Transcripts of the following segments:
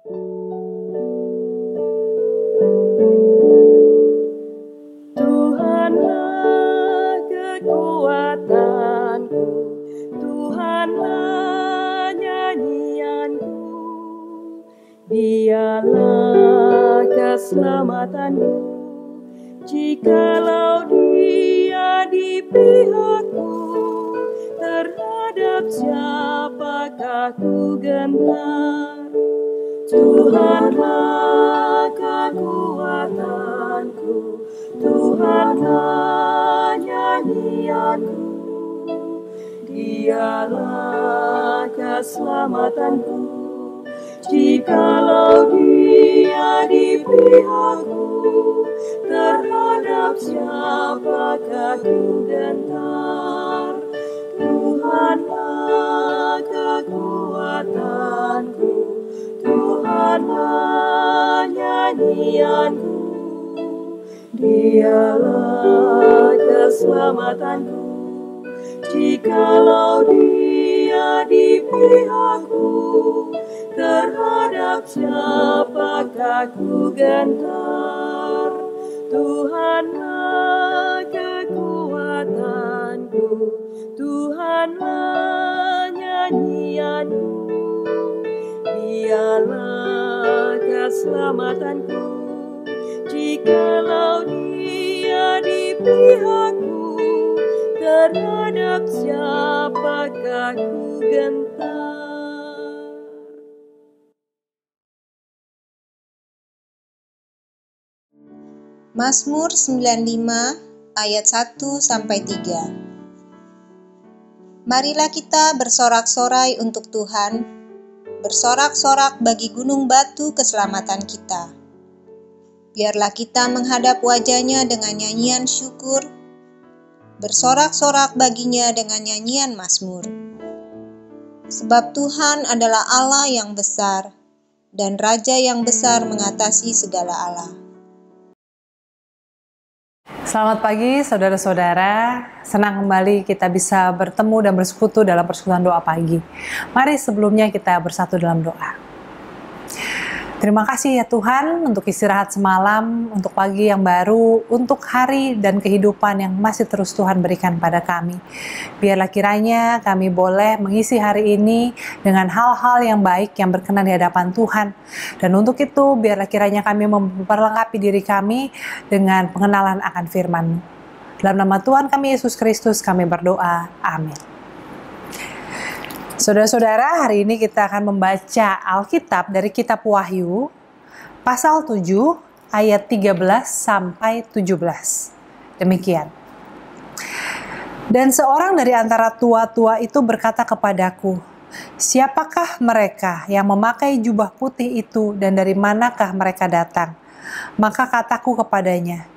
Tuhanlah kekuatanku, Tuhanlah nyanyianku, Dialah keselamatanku. Jikalau Dia di pihakku, terhadap siapakah ku gentar? Tuhanlah kekuatanku, Tuhanlah nyanyianku, Dialah keselamatanku. Jikalau Dia di pihakku, terhadap siapakah ku gentar? Tuhanlah kekuatanku, Tuhanlah nyanyianku, Dialah keselamatanku. Jikalau Dia di pihakku, terhadap siapakah ku gentar? Tuhanlah kekuatanku, Tuhanlah nyanyianku, Dialah keselamatanku. Jikalau Dia di pihakku, terhadap siapakah ku gentar? Mazmur 95 ayat 1-3. Marilah kita bersorak-sorai untuk Tuhan, bersorak-sorak bagi gunung batu keselamatan kita. Biarlah kita menghadap wajah-Nya dengan nyanyian syukur, bersorak-sorak baginya dengan nyanyian mazmur. Sebab Tuhan adalah Allah yang besar, dan Raja yang besar mengatasi segala Allah. Selamat pagi saudara-saudara, senang kembali kita bisa bertemu dan bersekutu dalam persekutuan doa pagi. Mari sebelumnya kita bersatu dalam doa. Terima kasih ya Tuhan untuk istirahat semalam, untuk pagi yang baru, untuk hari dan kehidupan yang masih terus Tuhan berikan pada kami. Biarlah kiranya kami boleh mengisi hari ini dengan hal-hal yang baik yang berkenan di hadapan Tuhan. Dan untuk itu biarlah kiranya kami memperlengkapi diri kami dengan pengenalan akan firman-Mu. Dalam nama Tuhan kami Yesus Kristus kami berdoa. Amin. Saudara-saudara, hari ini kita akan membaca Alkitab dari kitab Wahyu, pasal 7, ayat 13-17. Demikian. Dan seorang dari antara tua-tua itu berkata kepadaku, "Siapakah mereka yang memakai jubah putih itu dan dari manakah mereka datang?" Maka kataku kepadanya,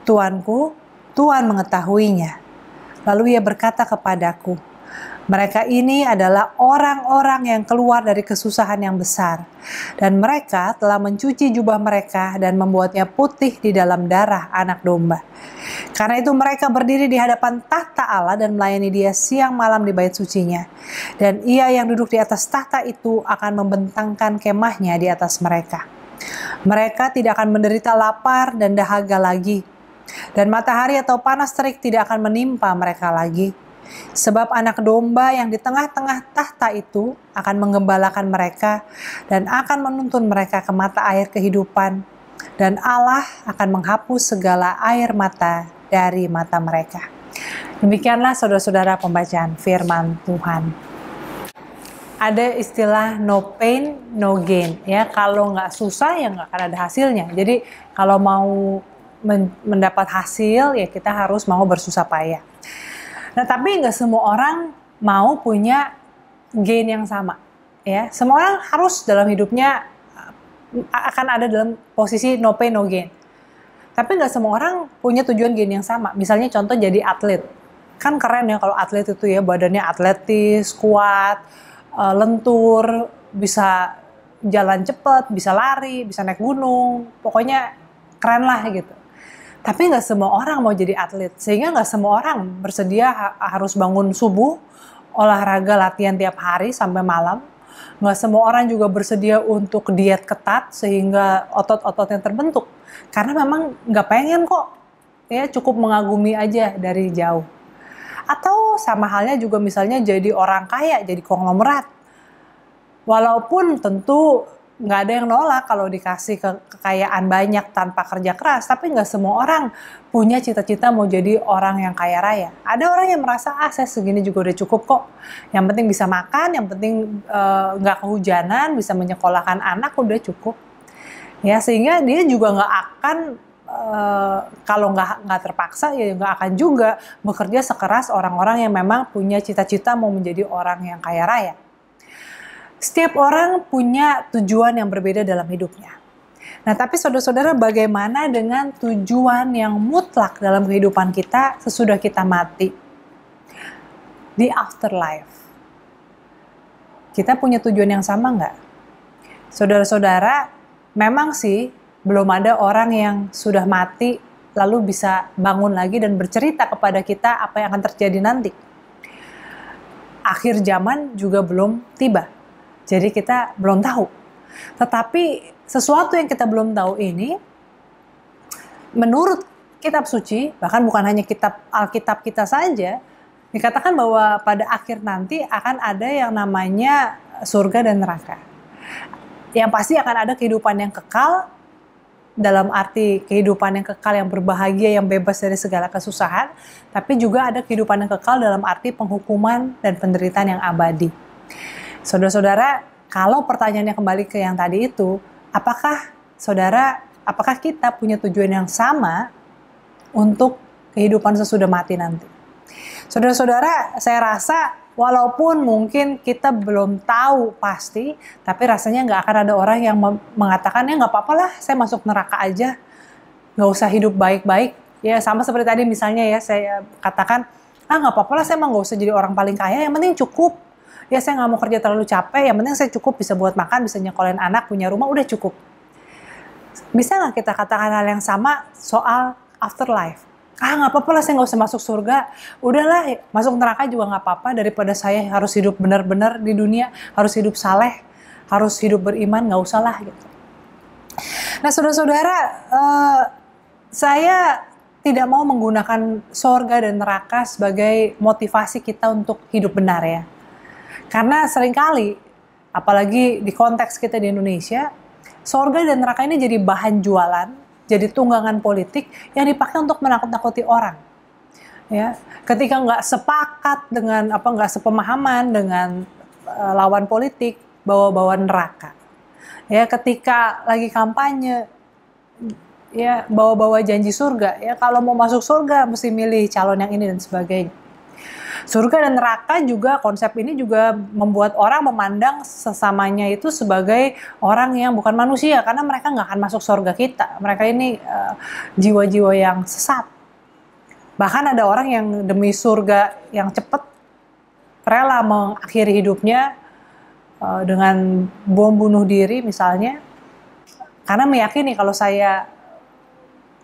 "Tuanku, Tuhan mengetahuinya." Lalu ia berkata kepadaku, "Mereka ini adalah orang-orang yang keluar dari kesusahan yang besar, dan mereka telah mencuci jubah mereka dan membuatnya putih di dalam darah anak domba. Karena itu mereka berdiri di hadapan tahta Allah dan melayani Dia siang malam di bait sucinya. Dan Ia yang duduk di atas tahta itu akan membentangkan kemahnya di atas mereka. Mereka tidak akan menderita lapar dan dahaga lagi, dan matahari atau panas terik tidak akan menimpa mereka lagi. Sebab anak domba yang di tengah-tengah tahta itu akan menggembalakan mereka dan akan menuntun mereka ke mata air kehidupan, dan Allah akan menghapus segala air mata dari mata mereka." Demikianlah saudara-saudara pembacaan firman Tuhan. Ada istilah no pain, no gain. Ya, kalau nggak susah ya nggak akan ada hasilnya. Jadi kalau mau mendapat hasil ya kita harus mau bersusah payah. Nah, tapi nggak semua orang mau punya gain yang sama. Ya, semua orang harus dalam hidupnya akan ada dalam posisi no pain, no gain. Tapi nggak semua orang punya tujuan gain yang sama. Misalnya contoh jadi atlet. Kan keren ya kalau atlet itu ya, badannya atletis, kuat, lentur, bisa jalan cepat, bisa lari, bisa naik gunung. Pokoknya keren lah gitu. Tapi nggak semua orang mau jadi atlet, sehingga nggak semua orang bersedia harus bangun subuh, olahraga latihan tiap hari sampai malam, Nggak semua orang juga bersedia untuk diet ketat sehingga otot-ototnya terbentuk. Karena memang nggak pengen kok, ya cukup mengagumi aja dari jauh. Atau sama halnya juga misalnya jadi orang kaya, jadi konglomerat. Walaupun tentu nggak ada yang nolak kalau dikasih kekayaan banyak tanpa kerja keras, tapi nggak semua orang punya cita-cita mau jadi orang yang kaya raya. Ada orang yang merasa, saya segini juga udah cukup kok. Yang penting bisa makan, yang penting nggak kehujanan, bisa menyekolahkan anak, udah cukup. Ya, sehingga dia juga nggak akan, kalau nggak terpaksa, ya nggak akan juga bekerja sekeras orang-orang yang memang punya cita-cita mau menjadi orang yang kaya raya. Setiap orang punya tujuan yang berbeda dalam hidupnya. Nah, tapi saudara-saudara, bagaimana dengan tujuan yang mutlak dalam kehidupan kita sesudah kita mati? Di afterlife. Kita punya tujuan yang sama nggak? Saudara-saudara, memang sih belum ada orang yang sudah mati lalu bisa bangun lagi dan bercerita kepada kita apa yang akan terjadi nanti. Akhir zaman juga belum tiba. Jadi kita belum tahu. Tetapi sesuatu yang kita belum tahu ini, menurut kitab suci, bahkan bukan hanya kitab Alkitab kita saja, dikatakan bahwa pada akhir nanti akan ada yang namanya surga dan neraka. Yang pasti akan ada kehidupan yang kekal, dalam arti kehidupan yang kekal yang berbahagia, yang bebas dari segala kesusahan, tapi juga ada kehidupan yang kekal dalam arti penghukuman dan penderitaan yang abadi. Saudara-saudara, kalau pertanyaannya kembali ke yang tadi itu, apakah kita punya tujuan yang sama untuk kehidupan sesudah mati nanti? Saudara-saudara, saya rasa walaupun mungkin kita belum tahu pasti, tapi rasanya nggak akan ada orang yang mengatakan, ya nggak apa-apa lah, saya masuk neraka aja, nggak usah hidup baik-baik. Ya sama seperti tadi misalnya ya, saya katakan, nggak apa-apa lah, saya emang nggak usah jadi orang paling kaya, yang penting cukup. Ya saya nggak mau kerja terlalu capek, yang penting saya cukup bisa buat makan, bisa nyekolahin anak, punya rumah, udah cukup. Bisa nggak kita katakan hal yang sama soal afterlife? Nggak apa-apa lah, saya nggak usah masuk surga. Udahlah, masuk neraka juga nggak apa-apa, daripada saya harus hidup benar-benar di dunia, harus hidup saleh, harus hidup beriman, nggak usah lah gitu. Nah saudara-saudara, saya tidak mau menggunakan surga dan neraka sebagai motivasi kita untuk hidup benar ya. Karena seringkali, apalagi di konteks kita di Indonesia, surga dan neraka ini jadi bahan jualan, jadi tunggangan politik yang dipakai untuk menakut-nakuti orang. Ya, ketika nggak sepakat dengan nggak sepemahaman dengan lawan politik, bawa-bawa neraka. Ya, ketika lagi kampanye, ya bawa-bawa janji surga. Ya, kalau mau masuk surga mesti milih calon yang ini dan sebagainya. Surga dan neraka juga, konsep ini juga membuat orang memandang sesamanya itu sebagai orang yang bukan manusia, karena mereka nggak akan masuk surga kita. Mereka ini jiwa-jiwa yang sesat. Bahkan ada orang yang demi surga yang cepat rela mengakhiri hidupnya dengan bom bunuh diri misalnya, karena meyakini kalau saya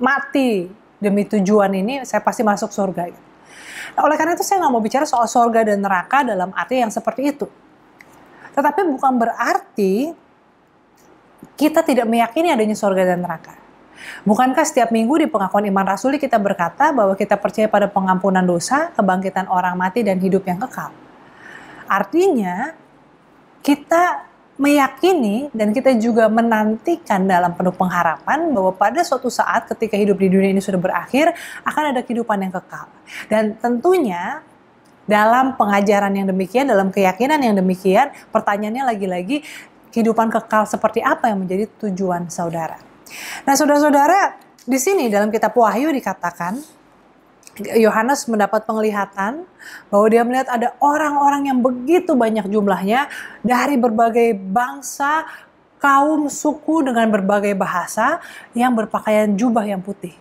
mati demi tujuan ini, saya pasti masuk surga. Nah, oleh karena itu saya nggak mau bicara soal surga dan neraka dalam arti yang seperti itu. Tetapi bukan berarti kita tidak meyakini adanya surga dan neraka. Bukankah setiap minggu di pengakuan iman rasuli kita berkata bahwa kita percaya pada pengampunan dosa, kebangkitan orang mati, dan hidup yang kekal? Artinya kita meyakini dan kita juga menantikan dalam penuh pengharapan bahwa pada suatu saat ketika hidup di dunia ini sudah berakhir, akan ada kehidupan yang kekal. Dan tentunya dalam pengajaran yang demikian, dalam keyakinan yang demikian, pertanyaannya lagi-lagi, kehidupan kekal seperti apa yang menjadi tujuan saudara? Nah saudara-saudara, di sini dalam kitab Wahyu dikatakan, Yohanes mendapat penglihatan bahwa dia melihat ada orang-orang yang begitu banyak jumlahnya dari berbagai bangsa, kaum, suku dengan berbagai bahasa yang berpakaian jubah yang putih.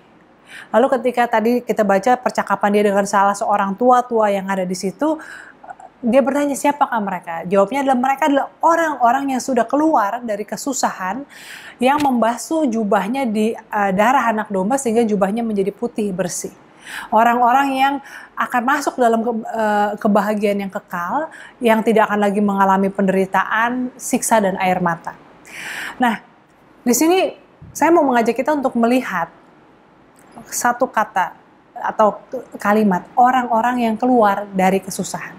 Lalu ketika tadi kita baca percakapan dia dengan salah seorang tua-tua yang ada di situ, dia bertanya siapakah mereka? Jawabnya adalah mereka adalah orang-orang yang sudah keluar dari kesusahan yang membasuh jubahnya di darah anak domba sehingga jubahnya menjadi putih bersih. Orang-orang yang akan masuk dalam kebahagiaan yang kekal, yang tidak akan lagi mengalami penderitaan, siksa, dan air mata. Nah, di sini saya mau mengajak kita untuk melihat satu kata atau kalimat, orang-orang yang keluar dari kesusahan.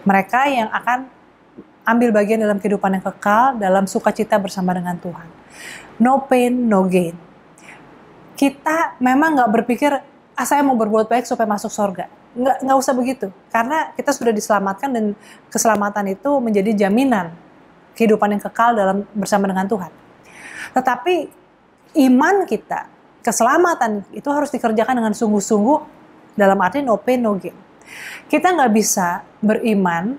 Mereka yang akan ambil bagian dalam kehidupan yang kekal, dalam sukacita bersama dengan Tuhan. No pain, no gain. Kita memang nggak berpikir, saya mau berbuat baik supaya masuk surga. Nggak usah begitu. Karena kita sudah diselamatkan dan keselamatan itu menjadi jaminan kehidupan yang kekal dalam bersama dengan Tuhan. Tetapi iman kita, keselamatan itu harus dikerjakan dengan sungguh-sungguh, dalam arti no pain, no gain. Kita nggak bisa beriman,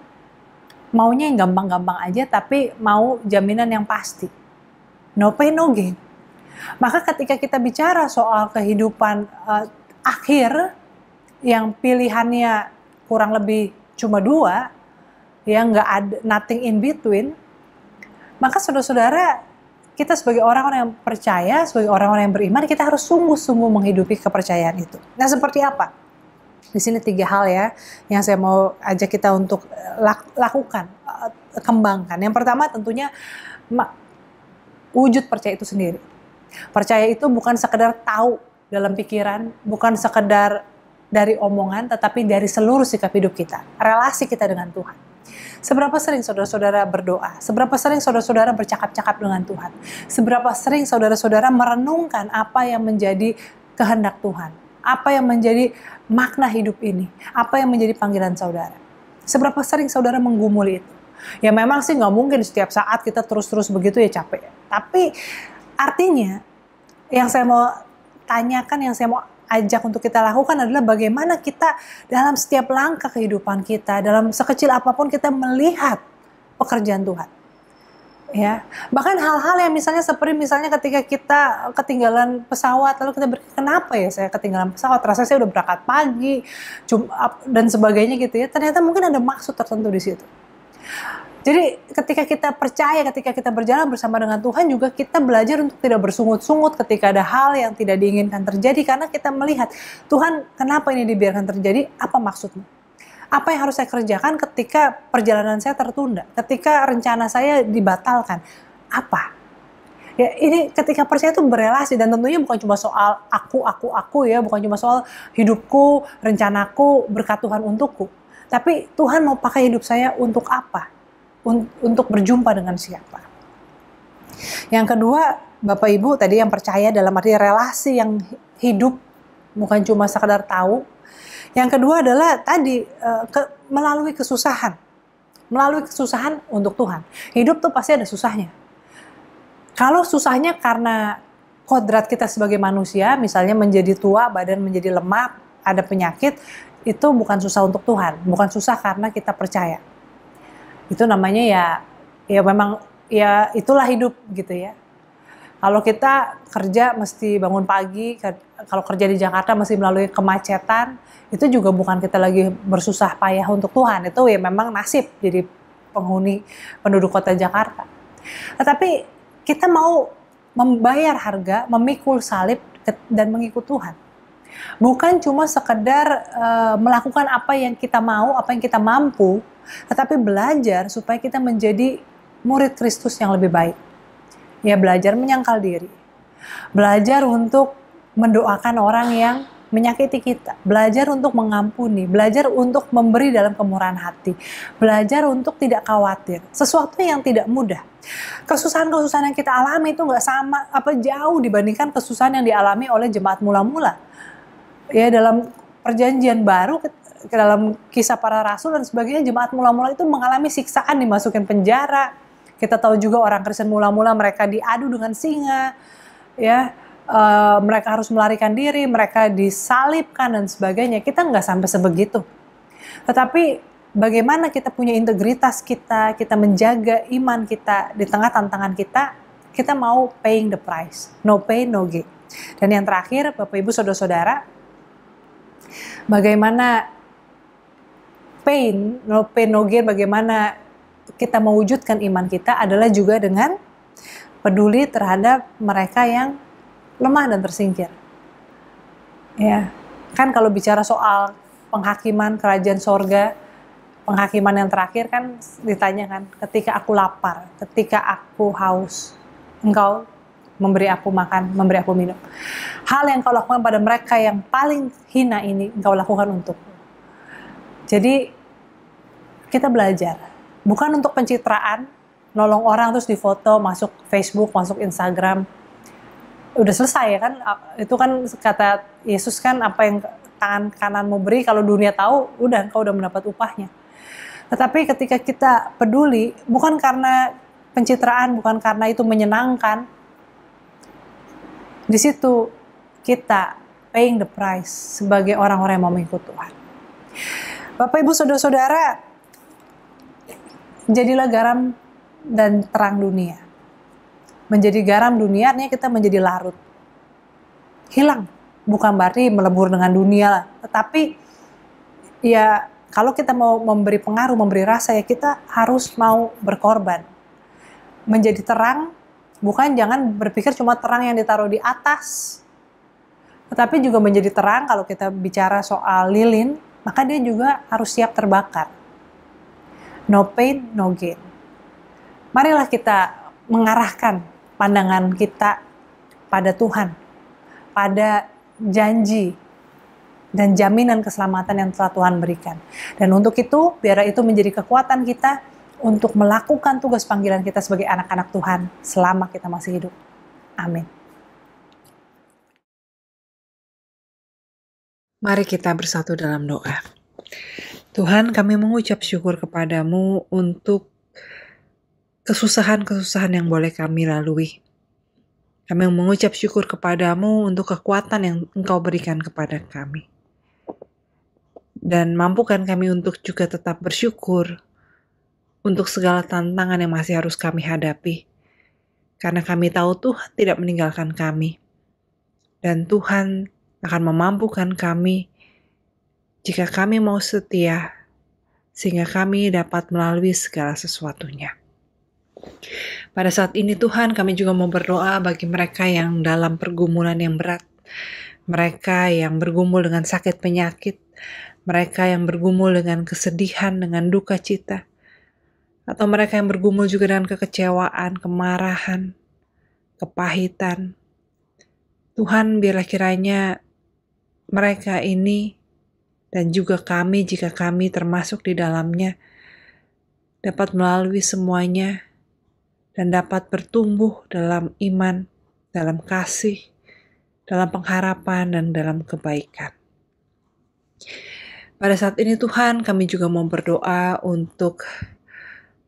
maunya yang gampang-gampang aja, tapi mau jaminan yang pasti. No pain, no gain. Maka ketika kita bicara soal kehidupan akhir, yang pilihannya kurang lebih cuma 2, yang nggak ada, nothing in between, maka saudara-saudara, kita sebagai orang-orang yang percaya, sebagai orang-orang yang beriman, kita harus sungguh-sungguh menghidupi kepercayaan itu. Nah, seperti apa? Di sini 3 hal ya, yang saya mau ajak kita untuk lakukan, kembangkan. Yang pertama tentunya wujud percaya itu sendiri. Percaya itu bukan sekedar tahu dalam pikiran, bukan sekedar dari omongan, tetapi dari seluruh sikap hidup kita, relasi kita dengan Tuhan. Seberapa sering saudara-saudara berdoa? Seberapa sering saudara-saudara bercakap-cakap dengan Tuhan? Seberapa sering saudara-saudara merenungkan apa yang menjadi kehendak Tuhan? Apa yang menjadi makna hidup ini? Apa yang menjadi panggilan saudara? Seberapa sering saudara menggumuli itu? Ya memang sih nggak mungkin setiap saat kita terus-terus begitu, ya capek. Tapi artinya yang saya mau tanyakan, yang saya mau ajak untuk kita lakukan adalah bagaimana kita dalam setiap langkah kehidupan kita, dalam sekecil apapun kita melihat pekerjaan Tuhan. Ya, bahkan hal-hal yang misalnya seperti misalnya ketika kita ketinggalan pesawat, lalu kita berpikir, kenapa ya saya ketinggalan pesawat? Rasanya saya udah berangkat pagi, dan sebagainya gitu ya. Ternyata mungkin ada maksud tertentu di situ. Jadi ketika kita percaya, ketika kita berjalan bersama dengan Tuhan, juga kita belajar untuk tidak bersungut-sungut ketika ada hal yang tidak diinginkan terjadi, karena kita melihat, Tuhan, kenapa ini dibiarkan terjadi? Apa maksudnya? Apa yang harus saya kerjakan ketika perjalanan saya tertunda? Ketika rencana saya dibatalkan? Apa? Ya, ini ketika percaya itu berelasi, dan tentunya bukan cuma soal aku ya, bukan cuma soal hidupku, rencanaku, berkat Tuhan untukku. Tapi Tuhan mau pakai hidup saya untuk apa? Untuk berjumpa dengan siapa. Yang kedua, Bapak Ibu tadi yang percaya dalam arti relasi yang hidup, bukan cuma sekedar tahu. Yang kedua adalah tadi melalui kesusahan. Melalui kesusahan untuk Tuhan. Hidup tuh pasti ada susahnya. Kalau susahnya karena kodrat kita sebagai manusia, misalnya menjadi tua, badan menjadi lemak, ada penyakit, itu bukan susah untuk Tuhan. Bukan susah karena kita percaya. Itu namanya ya memang ya itulah hidup gitu ya. Kalau kita kerja mesti bangun pagi, kalau kerja di Jakarta mesti melalui kemacetan, itu juga bukan kita lagi bersusah payah untuk Tuhan. Itu ya memang nasib jadi penghuni penduduk kota Jakarta. Tetapi kita mau membayar harga, memikul salib dan mengikut Tuhan. Bukan cuma sekedar melakukan apa yang kita mau, apa yang kita mampu, tetapi belajar supaya kita menjadi murid Kristus yang lebih baik. Ya, belajar menyangkal diri. Belajar untuk mendoakan orang yang menyakiti kita. Belajar untuk mengampuni. Belajar untuk memberi dalam kemurahan hati. Belajar untuk tidak khawatir. Sesuatu yang tidak mudah. Kesusahan-kesusahan yang kita alami itu nggak sama, jauh dibandingkan kesusahan yang dialami oleh jemaat mula-mula. Ya, dalam perjanjian baru, dalam kisah para rasul dan sebagainya, jemaat mula-mula itu mengalami siksaan, dimasukin penjara. Kita tahu juga orang Kristen mula-mula mereka diadu dengan singa, ya, mereka harus melarikan diri, mereka disalibkan dan sebagainya. Kita nggak sampai sebegitu. Tetapi bagaimana kita punya integritas kita menjaga iman kita di tengah tantangan kita mau paying the price, no pain, no gain. Dan yang terakhir, Bapak Ibu Saudara-saudara, bagaimana no pain, no gain, bagaimana kita mewujudkan iman kita adalah juga dengan peduli terhadap mereka yang lemah dan tersingkir. Ya, Kan kalau bicara soal penghakiman kerajaan sorga, penghakiman yang terakhir kan ditanya kan, ketika aku lapar, ketika aku haus, engkau memberi aku makan, memberi aku minum. Hal yang kau lakukan pada mereka yang paling hina ini, engkau lakukan untukku. Jadi kita belajar, bukan untuk pencitraan, nolong orang terus difoto, masuk Facebook, masuk Instagram, udah selesai ya kan. Itu kan kata Yesus kan, apa yang tangan kananmu beri, kalau dunia tahu, udah engkau udah mendapat upahnya. Tetapi ketika kita peduli, bukan karena pencitraan, bukan karena itu menyenangkan, di situ kita paying the price sebagai orang-orang yang mau mengikut Tuhan. Bapak Ibu Saudara-saudara, jadilah garam dan terang dunia. Menjadi garam dunia artinya kita menjadi larut. Hilang, bukan berarti melebur dengan dunia lah, tetapi ya kalau kita mau memberi pengaruh, memberi rasa, ya kita harus mau berkorban. Menjadi terang, bukan jangan berpikir cuma terang yang ditaruh di atas, tetapi juga menjadi terang kalau kita bicara soal lilin, maka dia juga harus siap terbakar. No pain, no gain. Marilah kita mengarahkan pandangan kita pada Tuhan, pada janji dan jaminan keselamatan yang telah Tuhan berikan. Dan untuk itu, biar itu menjadi kekuatan kita untuk melakukan tugas panggilan kita sebagai anak-anak Tuhan selama kita masih hidup. Amin. Mari kita bersatu dalam doa. Tuhan, kami mengucap syukur kepadamu untuk kesusahan-kesusahan yang boleh kami lalui. Kami mengucap syukur kepadamu untuk kekuatan yang Engkau berikan kepada kami. Dan mampukan kami untuk juga tetap bersyukur untuk segala tantangan yang masih harus kami hadapi. Karena kami tahu Tuhan tidak meninggalkan kami. Dan Tuhan akan memampukan kami jika kami mau setia, sehingga kami dapat melalui segala sesuatunya. Pada saat ini Tuhan, kami juga mau berdoa bagi mereka yang dalam pergumulan yang berat, mereka yang bergumul dengan sakit penyakit, mereka yang bergumul dengan kesedihan, dengan duka cita, atau mereka yang bergumul juga dengan kekecewaan, kemarahan, kepahitan. Tuhan, biarlah kiranya mereka ini dan juga kami, jika kami termasuk di dalamnya, dapat melalui semuanya dan dapat bertumbuh dalam iman, dalam kasih, dalam pengharapan, dan dalam kebaikan. Pada saat ini Tuhan, kami juga mau berdoa untuk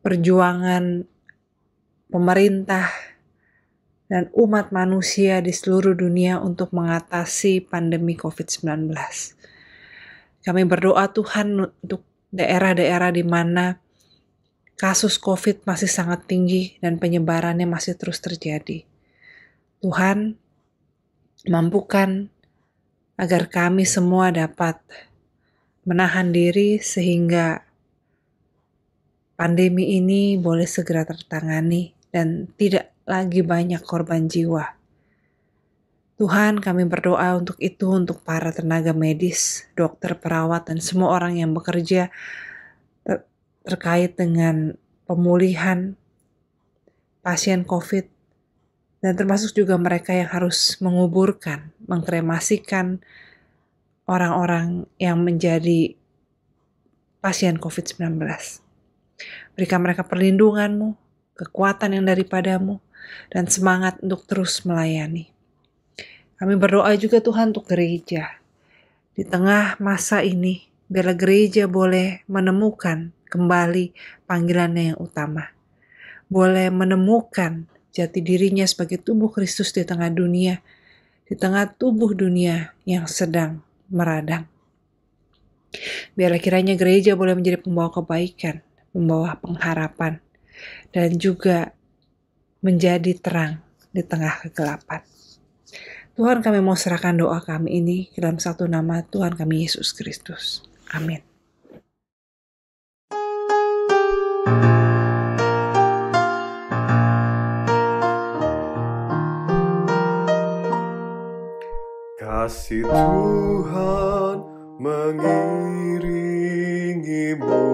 perjuangan pemerintah dan umat manusia di seluruh dunia untuk mengatasi pandemi COVID-19. Kami berdoa Tuhan untuk daerah-daerah di mana kasus COVID masih sangat tinggi dan penyebarannya masih terus terjadi. Tuhan, mampukan agar kami semua dapat menahan diri sehingga pandemi ini boleh segera tertangani dan tidak lagi banyak korban jiwa. Tuhan, kami berdoa untuk itu, untuk para tenaga medis, dokter, perawat, dan semua orang yang bekerja terkait dengan pemulihan pasien COVID, dan termasuk juga mereka yang harus menguburkan, mengkremasikan orang-orang yang menjadi pasien COVID-19. Berikan mereka perlindungan-Mu, kekuatan yang daripadamu, dan semangat untuk terus melayani. Kami berdoa juga Tuhan untuk gereja. Di tengah masa ini, biarlah gereja boleh menemukan kembali panggilannya yang utama. Boleh menemukan jati dirinya sebagai tubuh Kristus di tengah dunia, di tengah tubuh dunia yang sedang meradang. Biarlah kiranya gereja boleh menjadi pembawa kebaikan, membawa pengharapan, dan juga menjadi terang di tengah kegelapan. Tuhan, kami mau serahkan doa kami ini ke dalam satu nama Tuhan kami Yesus Kristus. Amin. Kasih Tuhan mengiringimu,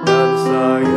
dan saya